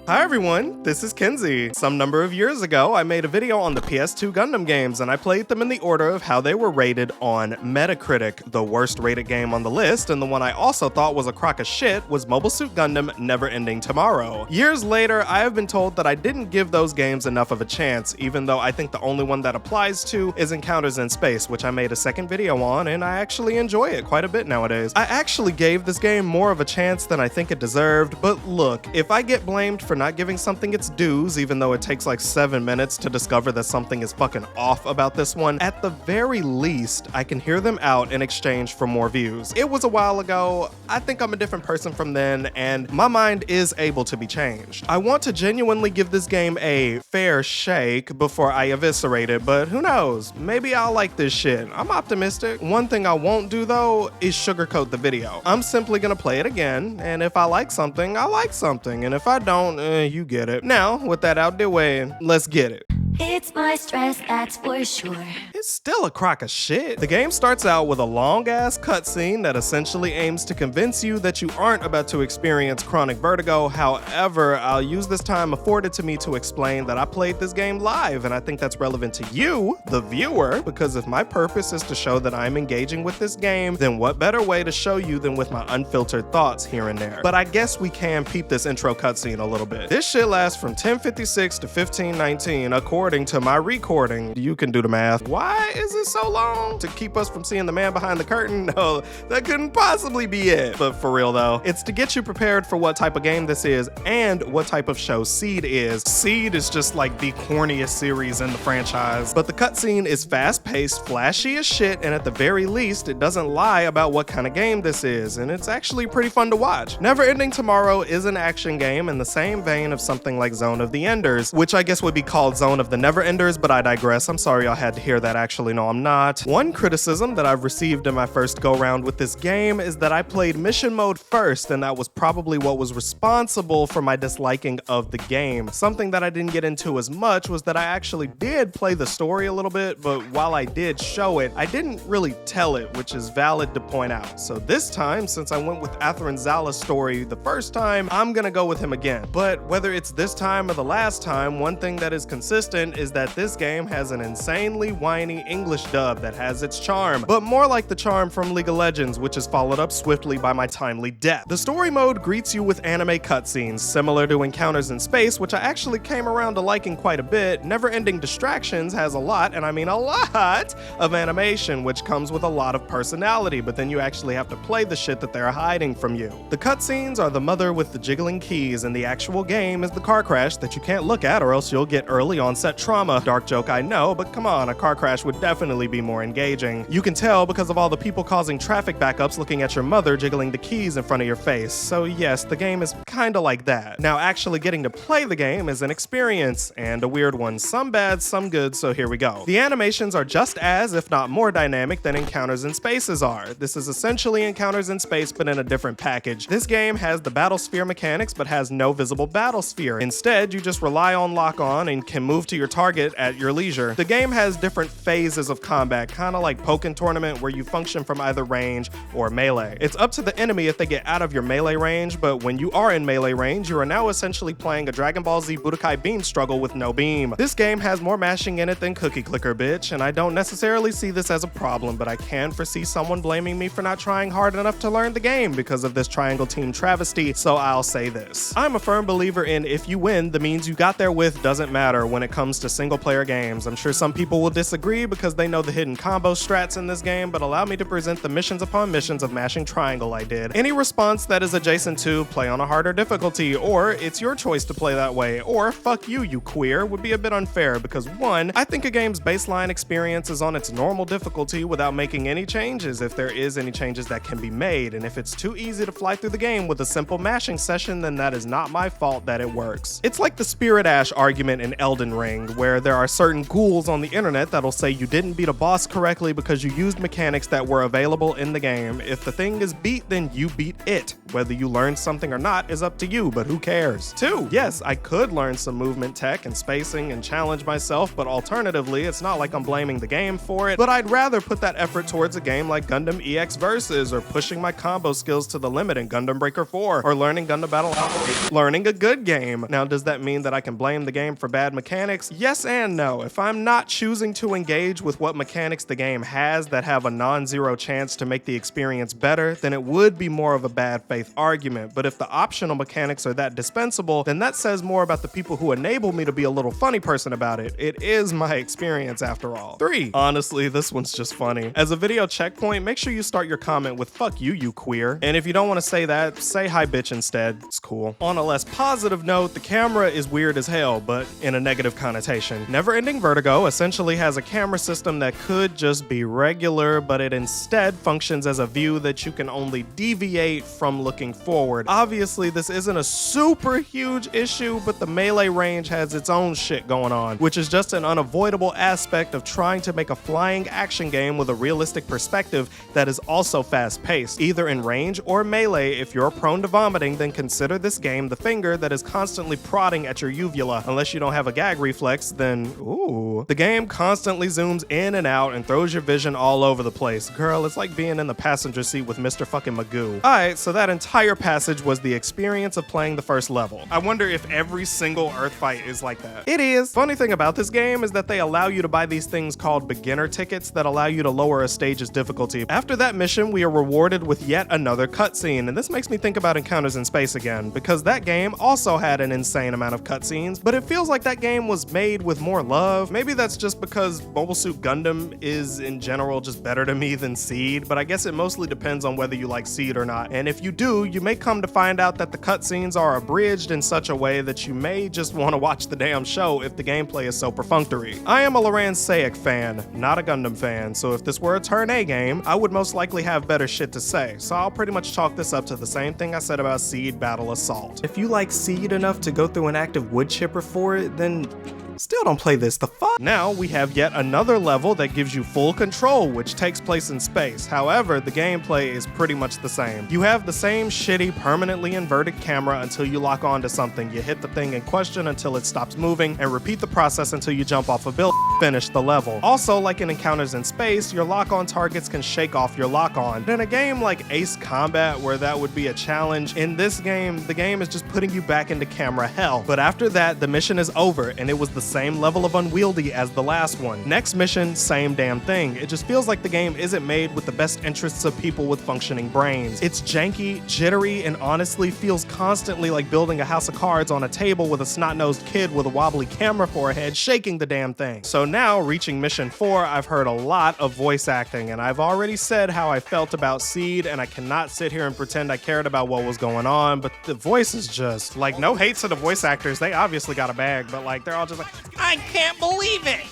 Hi everyone, this is Kenzie. Some number of years ago, I made a video on the PS2 Gundam games and I played them in the order of how they were rated on Metacritic. The worst rated game on the list, and the one I also thought was a crock of shit, was Mobile Suit Gundam Never Ending Tomorrow. Years later, I have been told that I didn't give those games enough of a chance, even though I think the only one that applies to is Encounters in Space, which I made a second video on, and I actually enjoy it quite a bit nowadays. I actually gave this game more of a chance than I think it deserved, but look, if I get blamed for not giving something its dues, even though it takes like 7 minutes to discover that something is fucking off about this one, at the very least, I can hear them out in exchange for more views. It was a while ago, I think I'm a different person from then, and my mind is able to be changed. I want to genuinely give this game a fair shake before I eviscerate it, but who knows, maybe I'll like this shit. I'm optimistic. One thing I won't do though is sugarcoat the video. I'm simply gonna play it again, and if I like something, I like something, and if I don't, you get it. Now, with that out the way, let's get it. It's my stress, that's for sure. It's still a crock of shit. The game starts out with a long-ass cutscene that essentially aims to convince you that you aren't about to experience chronic vertigo. However, I'll use this time afforded to me to explain that I played this game live, and I think that's relevant to you, the viewer, because if my purpose is to show that I'm engaging with this game, then what better way to show you than with my unfiltered thoughts here and there. But I guess we can peep this intro cutscene a little bit. This shit lasts from 10:56 to 15:19, according to my recording. You can do the math. Why is it so long? To keep us from seeing the man behind the curtain? No, that couldn't possibly be it. But for real though, it's to get you prepared for what type of game this is and what type of show Seed is. Seed is just like the corniest series in the franchise. But the cutscene is fast-paced, flashy as shit, and at the very least, it doesn't lie about what kind of game this is, and it's actually pretty fun to watch. Never Ending Tomorrow is an action game in the same vein of something like Zone of the Enders, which I guess would be called Zone of the Never Enders, but I digress. I'm sorry y'all had to hear that. Actually, no, I'm not. One criticism that I've received in my first go-round with this game is that I played mission mode first, and that was probably what was responsible for my disliking of the game. Something that I didn't get into as much was that I actually did play the story a little bit, but while I did show it, I didn't really tell it, which is valid to point out. So this time, since I went with Atherin Zala's story the first time, I'm gonna go with him again. But whether it's this time or the last time, one thing that is consistent is that this game has an insanely whiny English dub that has its charm, but more like the charm from League of Legends, which is followed up swiftly by my timely death. The story mode greets you with anime cutscenes, similar to Encounters in Space, which I actually came around to liking quite a bit. Never Ending Distractions has a lot, and I mean a lot, of animation, which comes with a lot of personality, but then you actually have to play the shit that they're hiding from you. The cutscenes are the mother with the jiggling keys, and the actual game is the car crash that you can't look at or else you'll get early onset trauma. Dark joke, I know, but come on, a car crash would definitely be more engaging. You can tell because of all the people causing traffic backups looking at your mother jiggling the keys in front of your face. So yes, the game is kinda like that. Now actually getting to play the game is an experience, and a weird one. Some bad, some good, so here we go. The animations are just as, if not more dynamic than Encounters in Spaces are. This is essentially Encounters in Space, but in a different package. This game has the battle sphere mechanics, but has no visible battle sphere. Instead, you just rely on lock-on and can move to your target at your leisure. The game has different phases of combat, kinda like Pokken Tournament, where you function from either range or melee. It's up to the enemy if they get out of your melee range, but when you are in melee range, you are now essentially playing a Dragon Ball Z Budokai beam struggle with no beam. This game has more mashing in it than Cookie Clicker, bitch, and I don't necessarily see this as a problem, but I can foresee someone blaming me for not trying hard enough to learn the game because of this Triangle Team travesty, so I'll say this. I'm a firm believer in if you win, the means you got there with doesn't matter when it comes to single player games. I'm sure some people will disagree because they know the hidden combo strats in this game, but allow me to present the missions upon missions of mashing triangle I did. Any response that is adjacent to play on a harder difficulty, or it's your choice to play that way, or fuck you, you queer, would be a bit unfair because one, I think a game's baseline experience is on its normal difficulty without making any changes if there is any changes that can be made, and if it's too easy to fly through the game with a simple mashing session, then that is not my fault that it works. It's like the Spirit Ash argument in Elden Ring. thing, where there are certain ghouls on the internet that'll say you didn't beat a boss correctly because you used mechanics that were available in the game. If the thing is beat, then you beat it. Whether you learned something or not is up to you, but who cares? 2. Yes, I could learn some movement tech and spacing and challenge myself, but alternatively, it's not like I'm blaming the game for it, but I'd rather put that effort towards a game like Gundam EX Versus, or pushing my combo skills to the limit in Gundam Breaker 4, or learning Gundam Battle Alpha, learning a good game. Now, does that mean that I can blame the game for bad mechanics? Yes and no. If I'm not choosing to engage with what mechanics the game has that have a non-zero chance to make the experience better, then it would be more of a bad faith argument. But if the optional mechanics are that dispensable, then that says more about the people who enable me to be a little funny person about it. It is my experience after all. 3. Honestly, this one's just funny. As a video checkpoint, make sure you start your comment with "fuck you, you queer." And if you don't want to say that, say "hi bitch" instead. It's cool. On a less positive note, the camera is weird as hell, but in a negative connotation. Never Ending Vertigo essentially has a camera system that could just be regular, but it instead functions as a view that you can only deviate from looking forward. Obviously, this isn't a super huge issue, but the melee range has its own shit going on, which is just an unavoidable aspect of trying to make a flying action game with a realistic perspective that is also fast-paced. Either in range or melee, if you're prone to vomiting, then consider this game the finger that is constantly prodding at your uvula. Unless you don't have a gag reflex, then ooh. The game constantly zooms in and out and throws your vision all over the place. Girl, it's like being in the passenger seat with Mr. fucking Magoo. Alright, so that entire passage was the experience of playing the first level. I wonder if every single Earth fight is like that. It is. Funny thing about this game is that they allow you to buy these things called beginner tickets that allow you to lower a stage's difficulty. After that mission, we are rewarded with yet another cutscene, and this makes me think about Encounters in Space again, because that game also had an insane amount of cutscenes, but it feels like that game was made with more love. Maybe that's just because Mobile Suit Gundam is in general just better to me than Seed, but I guess it mostly depends on whether you like Seed or not. And if you do, you may come to find out that the cutscenes are abridged in such a way that you may just want to watch the damn show if the gameplay is so perfunctory. I am a Loran Sayek fan, not a Gundam fan, so if this were a Turn A game, I would most likely have better shit to say, so I'll pretty much chalk this up to the same thing I said about Seed Battle Assault. If you like Seed enough to go through an active wood chipper for it, then still don't play this, the fuck? Now we have yet another level that gives you full control, which takes place in space. However, the gameplay is pretty much the same. You have the same shitty, permanently inverted camera until you lock onto something. You hit the thing in question until it stops moving, and repeat the process until you jump off a building. Finish the level. Also, like in Encounters in Space, your lock-on targets can shake off your lock-on. In a game like Ace Combat, where that would be a challenge, in this game, the game is just putting you back into camera hell. But after that, the mission is over, and it was the same level of unwieldy as the last one. Next mission, same damn thing. It just feels like the game isn't made with the best interests of people with functioning brains. It's janky, jittery, and honestly feels constantly like building a house of cards on a table with a snot-nosed kid with a wobbly camera for a head shaking the damn thing. So now, reaching mission 4, I've heard a lot of voice acting, and I've already said how I felt about Seed, and I cannot sit here and pretend I cared about what was going on, but the voice is just, like, no hate to the voice actors, they obviously got a bag, but like, they're all just like, I can't believe it!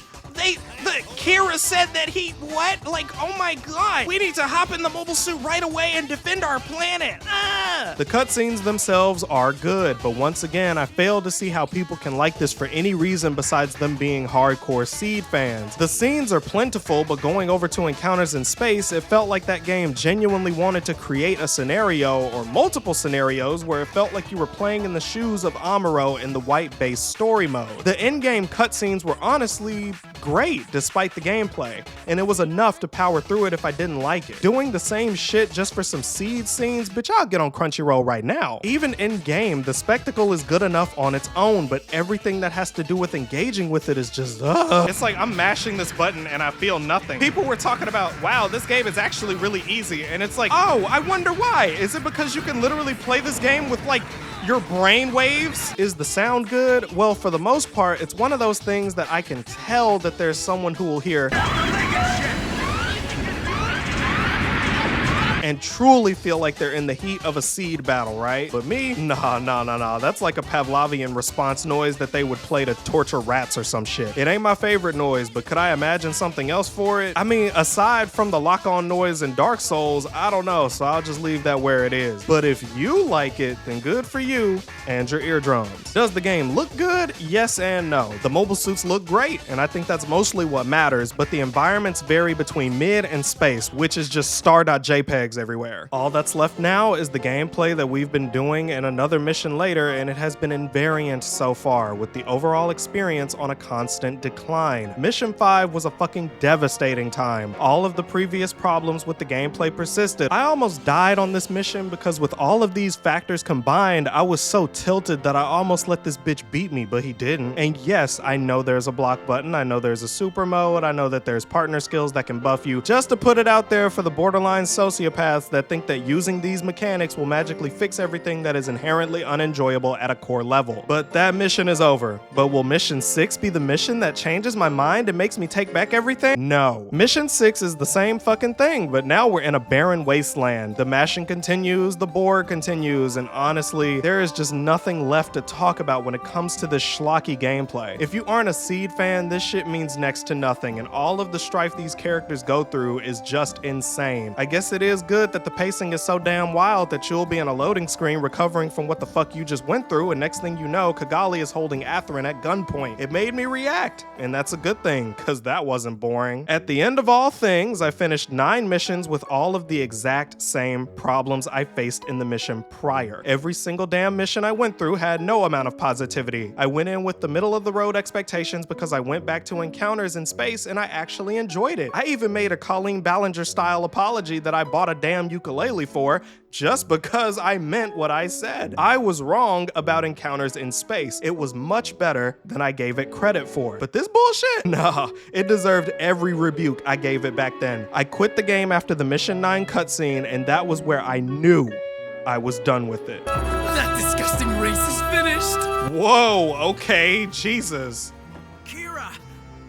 Kira said that what? Like, oh my god, we need to hop in the mobile suit right away and defend our planet. The cutscenes themselves are good, but once again, I fail to see how people can like this for any reason besides them being hardcore Seed fans. The scenes are plentiful, but going over to Encounters in Space, it felt like that game genuinely wanted to create a scenario, or multiple scenarios, where it felt like you were playing in the shoes of Amuro in the white-based story mode. The in-game cutscenes were honestly great, despite the gameplay, and it was enough to power through it if I didn't like it. Doing the same shit just for some Seed scenes, bitch, I'll get on Crunchyroll right now. Even in-game, the spectacle is good enough on its own, but everything that has to do with engaging with it is just, It's like I'm mashing this button and I feel nothing. People were talking about, wow, this game is actually really easy, and it's like, oh, I wonder why. Is it because you can literally play this game with, like, your brain waves? Is the sound good? Well, for the most part, it's one of those things that I can tell that there's someone who will hear and truly feel like they're in the heat of a seed battle, right? But me, nah. That's like a Pavlovian response noise that they would play to torture rats or some shit. It ain't my favorite noise, but could I imagine something else for it? I mean, aside from the lock-on noise in Dark Souls, I don't know, so I'll just leave that where it is. But if you like it, then good for you and your eardrums. Does the game look good? Yes and no. The mobile suits look great, and I think that's mostly what matters, but the environments vary between mid and space, which is just star.jpegs everywhere. All that's left now is the gameplay that we've been doing and another mission later, and it has been invariant so far, with the overall experience on a constant decline. Mission 5 was a fucking devastating time. All of the previous problems with the gameplay persisted. I almost died on this mission because with all of these factors combined, I was so tilted that I almost let this bitch beat me, but he didn't. And yes, I know there's a block button, I know there's a super mode, I know that there's partner skills that can buff you, just to put it out there for the borderline sociopaths that think that using these mechanics will magically fix everything that is inherently unenjoyable at a core level. But that mission is over. But will mission 6 be the mission that changes my mind and makes me take back everything? No. Mission 6 is the same fucking thing, but now we're in a barren wasteland. The mashing continues, the board continues, and honestly, there is just nothing left to talk about when it comes to this schlocky gameplay. If you aren't a Seed fan, this shit means next to nothing, and all of the strife these characters go through is just insane. I guess it is good that the pacing is so damn wild that you'll be in a loading screen recovering from what the fuck you just went through, and next thing you know, Kigali is holding Athrun at gunpoint. It made me react, and that's a good thing, cause that wasn't boring. At the end of all things, I finished 9 missions with all of the exact same problems I faced in the mission prior. Every single damn mission I went through had no amount of positivity. I went in with the middle of the road expectations because I went back to encounters in space and I actually enjoyed it. I even made a Colleen Ballinger style apology that I bought a damn ukulele for, just because I meant what I said. I was wrong about encounters in space. It was much better than I gave it credit for. But this bullshit? Nah, it deserved every rebuke I gave it back then. I quit the game after the Mission 9 cutscene, and that was where I knew I was done with it. That disgusting race is finished! Whoa, okay, Jesus. Kira!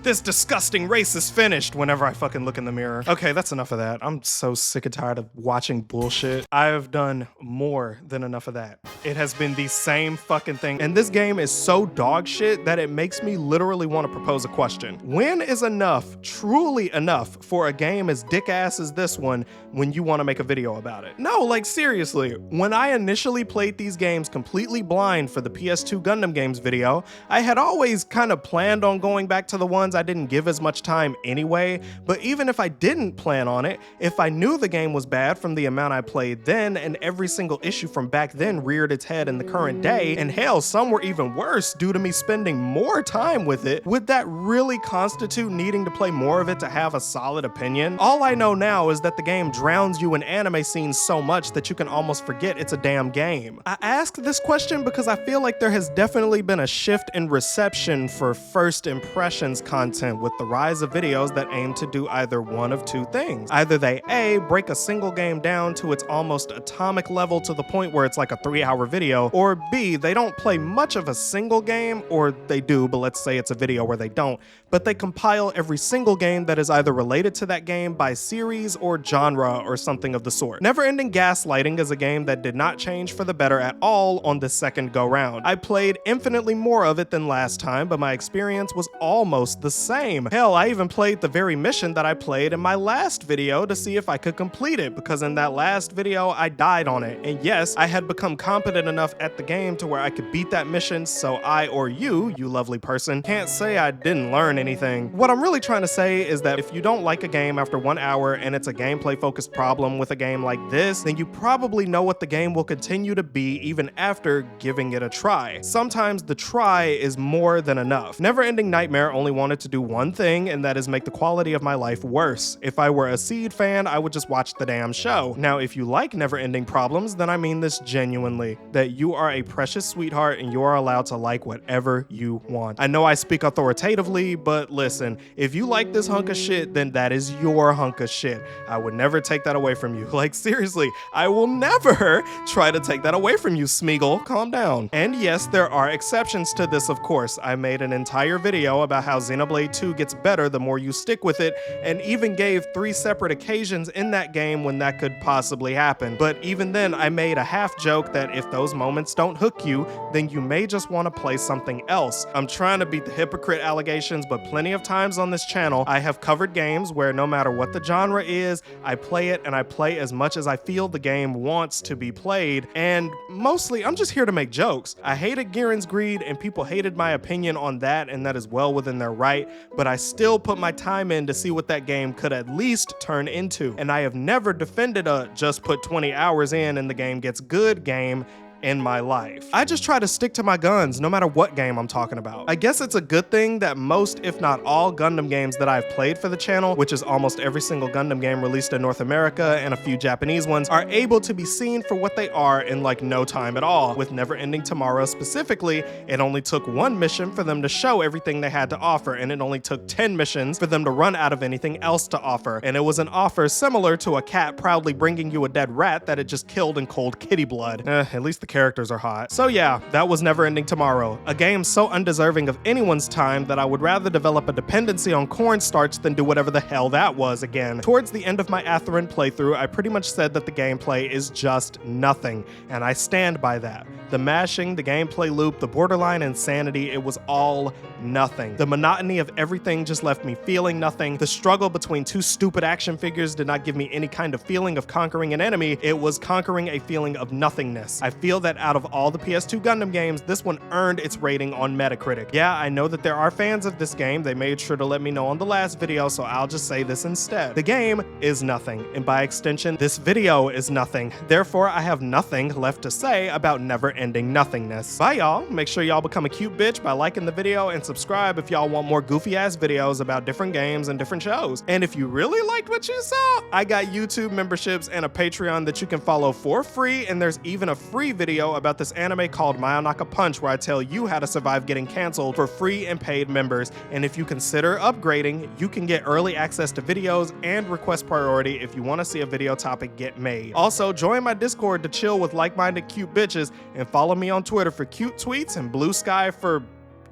This disgusting race is finished whenever I fucking look in the mirror. Okay, that's enough of that. I'm so sick and tired of watching bullshit. I have done more than enough of that. It has been the same fucking thing. And this game is so dog shit that it makes me literally want to propose a question. When is enough, truly enough, for a game as dick-ass as this one when you want to make a video about it? No, like seriously, when I initially played these games completely blind for the PS2 Gundam games video, I had always kind of planned on going back to the ones I didn't give as much time anyway, but even if I didn't plan on it, if I knew the game was bad from the amount I played then, and every single issue from back then reared its head in the current day, and hell, some were even worse due to me spending more time with it, would that really constitute needing to play more of it to have a solid opinion? All I know now is that the game drowns you in anime scenes so much that you can almost forget it's a damn game. I ask this question because I feel like there has definitely been a shift in reception for first impressions content with the rise of videos that aim to do either one of two things. Either they A, break a single game down to its almost atomic level to the point where it's like a 3-hour video, or B, they don't play much of a single game, or they do, but let's say it's a video where they don't, but they compile every single game that is either related to that game by series or genre or something of the sort. Never-Ending Gaslighting is a game that did not change for the better at all on the second go-round. I played infinitely more of it than last time, but my experience was almost the same. Hell, I even played the very mission that I played in my last video to see if I could complete it, because in that last video, I died on it. And yes, I had become competent enough at the game to where I could beat that mission, so I or you lovely person, can't say I didn't learn anything. What I'm really trying to say is that if you don't like a game after 1 hour and it's a gameplay-focused problem with a game like this, then you probably know what the game will continue to be even after giving it a try. Sometimes the try is more than enough. Never-Ending Nightmare only wanted to do one thing, and that is make the quality of my life worse. If I were a Seed fan, I would just watch the damn show. Now, if you like Never-Ending Problems, then I mean this genuinely, that you are a precious sweetheart and you are allowed to like whatever you want. I know I speak authoritatively, but listen, if you like this hunk of shit, then that is your hunk of shit. I would never take that away from you. Like, seriously, I will never try to take that away from you, Smeagol. Calm down. And yes, there are exceptions to this, of course. I made an entire video about how Xenoblade Xenoblade 2 gets better the more you stick with it, and even gave 3 separate occasions in that game when that could possibly happen. But even then, I made a half joke that if those moments don't hook you, then you may just want to play something else. I'm trying to beat the hypocrite allegations, but plenty of times on this channel, I have covered games where no matter what the genre is, I play it and I play as much as I feel the game wants to be played, and mostly I'm just here to make jokes. I hated Gihren's Greed and people hated my opinion on that, and that is well within their right, but I still put my time in to see what that game could at least turn into, and I have never defended a just put 20 hours in and the game gets good game in my life. I just try to stick to my guns no matter what game I'm talking about. I guess it's a good thing that most, if not all, Gundam games that I've played for the channel, which is almost every single Gundam game released in North America and a few Japanese ones, are able to be seen for what they are in like no time at all. With Never Ending Tomorrow specifically, it only took 1 mission for them to show everything they had to offer, and it only took 10 missions for them to run out of anything else to offer. And it was an offer similar to a cat proudly bringing you a dead rat that it just killed in cold kitty blood. At least the characters are hot. So yeah, that was Never Ending Tomorrow, a game so undeserving of anyone's time that I would rather develop a dependency on cornstarch than do whatever the hell that was again. Towards the end of my Atherin playthrough, I pretty much said that the gameplay is just nothing, and I stand by that. The mashing, the gameplay loop, the borderline insanity, it was all nothing. The monotony of everything just left me feeling nothing. The struggle between 2 stupid action figures did not give me any kind of feeling of conquering an enemy. It was conquering a feeling of nothingness. I feel that out of all the PS2 Gundam games, this one earned its rating on Metacritic. Yeah, I know that there are fans of this game. They made sure to let me know on the last video, so I'll just say this instead. The game is nothing, and by extension, this video is nothing. Therefore, I have nothing left to say about never-ending nothingness. Bye, y'all. Make sure y'all become a cute bitch by liking the video and subscribe if y'all want more goofy-ass videos about different games and different shows. And if you really liked what you saw, I got YouTube memberships and a Patreon that you can follow for free, and there's even a free video about this anime called Mayonaka Punch where I tell you how to survive getting canceled for free and paid members. And if you consider upgrading, you can get early access to videos and request priority if you want to see a video topic get made. Also, join my Discord to chill with like-minded cute bitches, and follow me on Twitter for cute tweets and Blue Sky for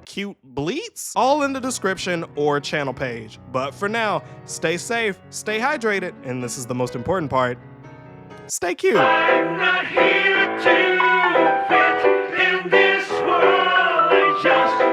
cute bleats, all in the description or channel page. But for now, stay safe, stay hydrated, and this is the most important part, stay cute. I'm not here to fit in this world, I just